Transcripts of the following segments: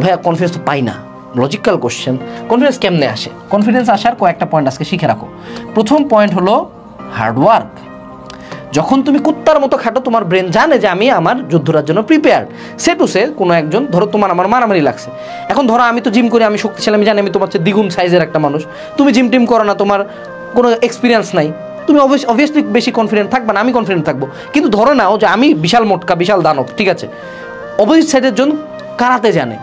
ভাইয়া কনফিডেন্স তো পাই না, লজিক্যাল কোশ্চেন। কনফিডেন্স কেমনে আসে? কনফিডেন্স আসার কয়েকটা পয়েন্ট আজকে শিখে রাখো। প্রথম পয়েন্ট হলো হার্ডওয়ার্ক। যখন তুমি কুত্তার মতো খাটো, তোমার ব্রেন জানে যে আমি আমার যুদ্ধটার জন্য প্রিপেয়ার্ড। সে টু সে কোনো একজন, ধরো তোমার আমার মারামারি লাগছে, এখন ধরো আমি তো জিম করি, আমি শক্তিশালী, আমি জানি আমি তোমার চেয়ে দ্বিগুণ সাইজের একটা মানুষ, তুমি জিম টিম করো না, তোমার কোনো এক্সপিরিয়েন্স নাই, তুমি অবভিয়াসলি বেশি কনফিডেন্ট থাকবে না, আমি কনফিডেন্ট থাকবো। কিন্তু ধরো নাও যে আমি বিশাল মোটকা, বিশাল দানব, ঠিক আছে, অপোজিট সাইডের জন কারাতে জানে,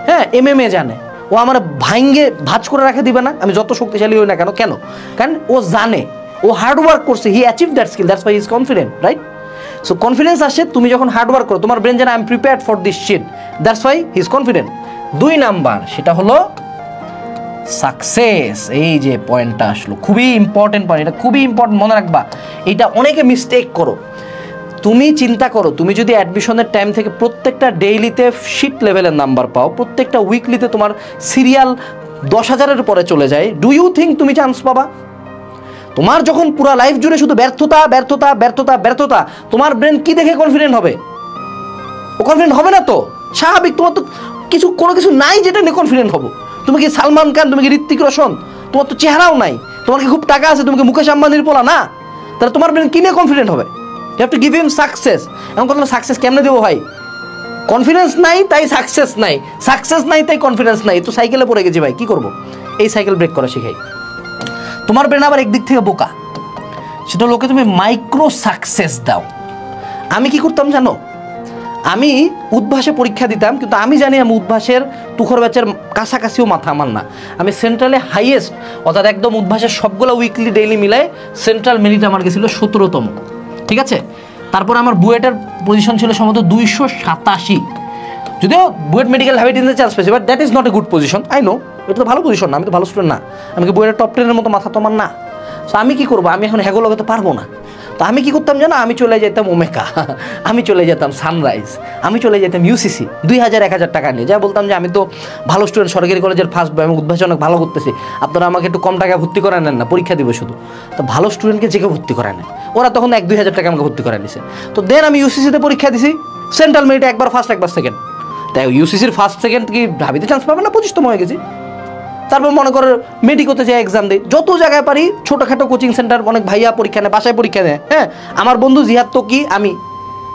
হ্যাঁ MMA জানে, ও আমার ভাঙ্গে ভাঁজ করে রাখে দিবে না, আমি যত শক্তিশালী হই না কেন। কেন? কারণ ও জানে, ও হার্ডওয়ার্ক করছে, he achieve that skill, that's why he is confident, right? So confidence আসে তুমি যখন হার্ডওয়ার্ক করো, তোমার ব্রেন জানে I am prepared for this sheet, that's why he is confident. 2 number, সেটা হলো সাকসেস। এই যে পয়েন্টটা আসলো, খুবই ইম্পর্টেন্ট পয়েন্ট, এটা খুবই ইম্পর্টেন্ট, মনে রাখবা। এটা অনেকে মিস্টেক করো। তুমি চিন্তা করো, তুমি যদি অ্যাডমিশনের টাইম থেকে প্রত্যেকটা ডেইলিতে শিট লেভেলের নাম্বার পাও, প্রত্যেকটা উইকলিতে তোমার সিরিয়াল 10,000-এর পরে চলে যায়, ডু ইউ থিঙ্ক তুমি চান্স পাবা? তোমার যখন পুরো লাইফ জুড়ে শুধু ব্যর্থতা ব্যর্থতা ব্যর্থতা ব্যর্থতা, তোমার ব্রেন কি দেখে কনফিডেন্ট হবে? ও কনফিডেন্ট হবে না তো, স্বাভাবিক। তোমার তো কোনো কিছু নাই যেটা নিয়ে কনফিডেন্ট হবো। তুমি কি সালমান খান, তুমি কি ঋত্বিক রোশন? তোমার তো চেহারাও নাই। তোমার কি খুব টাকা আছে? তুমি কি মুকেশ আম্বানির পোলা না? তাহলে তোমার ব্রেন কি নিয়ে কনফিডেন্ট হবে? You have to give him success. এমন কথা, সাকসেস কেমনে দেবো ভাই? কনফিডেন্স নাই তাই সাকসেস নাই, সাকসেস নাই তাই কনফিডেন্স নাই, তো সাইকেলে পড়ে গেছি ভাই, কি করবো? এই সাইকেল ব্রেক করা শিখাই। তোমার ব্রেন আবার একদিক থেকে বোকা, সেটা লোকে তুমি মাইক্রো সাকসেস দাও। আমি কি করতাম জানো? আমি উদ্ভাসে পরীক্ষা দিতাম, কিন্তু আমি জানি আমি উদ্ভাসের তুখর ব্যাচের কাছাকাছিও মাথা আমার না। আমি সেন্ট্রালে হাইয়েস্ট, অর্থাৎ একদম উদ্ভাসের সবগুলো উইকলি ডেইলি মিলায় সেন্ট্রাল মেরিট আমার গেছিল 17তম, ঠিক আছে? তারপর আমার বুয়েটের পজিশন ছিল সম্ভবত 287, যদিও বুয়েট মেডিকেল হ্যাবিটিন্সে চান্স পেয়েছে, but that is not a good position, I know. এটা তো ভালো পজিশন না, আমি তো ভালো স্টুডেন্ট না, আমি কি বুয়েটের টপ 10-এর মতো মাথা তো আমার না। সো আমি কী করবো? আমি এখন হ্যাগো লাগাতে পারবো না। তো আমি কী করতাম জানো? আমি চলে যেতাম ওমেকা, আমি চলে যেতাম সানরাইজ, আমি চলে যেতাম UCC 2000-1000 টাকা নিয়ে, যা বলতাম যে আমি তো ভালো স্টুডেন্ট, সরকারি কলেজের ফার্স্ট বয়, আমি উদ্ভাসে অনেক ভালো করতেছি, আপনারা আমাকে একটু কম টাকায় ভর্তি করায় নেন না, পরীক্ষা দিব শুধু। তো ভালো স্টুডেন্টকে জেগে ভর্তি করায় নেয়, ওরা তখন 1-2 হাজার টাকা আমাকে ভর্তি করায় নিছে। তো দেন আমি UCC-তে পরীক্ষা দিছি, সেন্ট্রাল মেরিটে একবার ফার্স্ট একবার সেকেন্ড। তাই UCC-র ফার্স্ট সেকেন্ড কি ভাবিতে চান্স পাবে না? 25তম হয়ে গেছি। তারপর মনে করো মেডিকোতে যাই এক্সাম দিই, যত জায়গায় পারি, ছোটোখাটো কোচিং সেন্টার, অনেক ভাইয়া পরীক্ষা নেয়, বাসায় পরীক্ষা নেয়, হ্যাঁ। আমার বন্ধু জিহাদ তো কি, আমি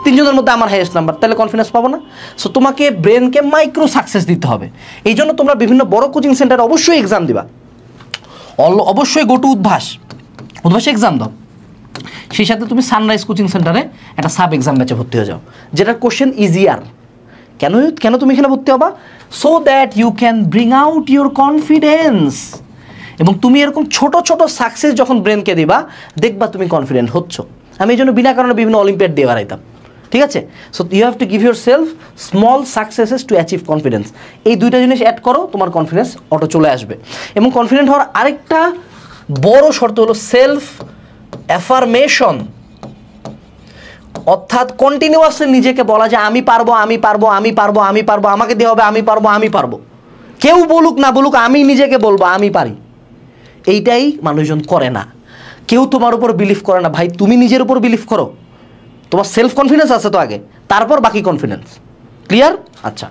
3 জনের মধ্যে আমার হাইয়েস্ট নাম্বার, তাহলে কনফিডেন্স পাবো না? সো তোমাকে ব্রেনকে মাইক্রো সাকসেস দিতে হবে। এই জন্য তোমরা বিভিন্ন বড় কোচিং সেন্টারে অবশ্যই এক্সাম দিবা, অবশ্যই গো টু উদ্ভাসে এক্সাম দাও। সেই সাথে তুমি সানরাইজ কোচিং সেন্টারে একটা সাব এক্সাম ব্যাচে ভর্তি হয়ে যাও, যেটার কোশ্চেন ইজিয়ার। কেন তুমি এখানে ভর্তি হবা? So that you can bring out your confidence. এবং তুমি এরকম ছোট ছোট সাকসেস যখন ব্রেনকে দিবা, দেখবা তুমি কনফিডেন্ট হচ্ছ। আমি এই জন্য বিনা কারণে বিভিন্ন অলিম্পিয়াড দিয়ে বেড়াইতাম, ঠিক আছে? So you have to give yourself small successes to achieve confidence. এই 2টা জিনিস অ্যাড করো, তোমার কনফিডেন্স অটো চলে আসবে। এবং কনফিডেন্ট হওয়ার আরেকটা বড় শর্ত হলো সেলফ অ্যাফার্মেশন, অর্থাৎ কন্টিনিউয়াসলি নিজেকে বলা যে আমি পারবো, আমি পারবো, আমি পারবো, আমি পারবো, আমাকে দিয়ে হবে, আমি পারবো, আমি পারবো। কেউ বলুক না বলুক, আমি নিজেকে বলবো আমি পারি। এইটাই মানুষজন করে না। কেউ তোমার উপর বিলিভ করে না। ভাই, তুমি নিজের উপর বিলিভ করো, তোমার সেলফ কনফিডেন্স আছে তো আগে, তারপর বাকি কনফিডেন্স। ক্লিয়ার? আচ্ছা।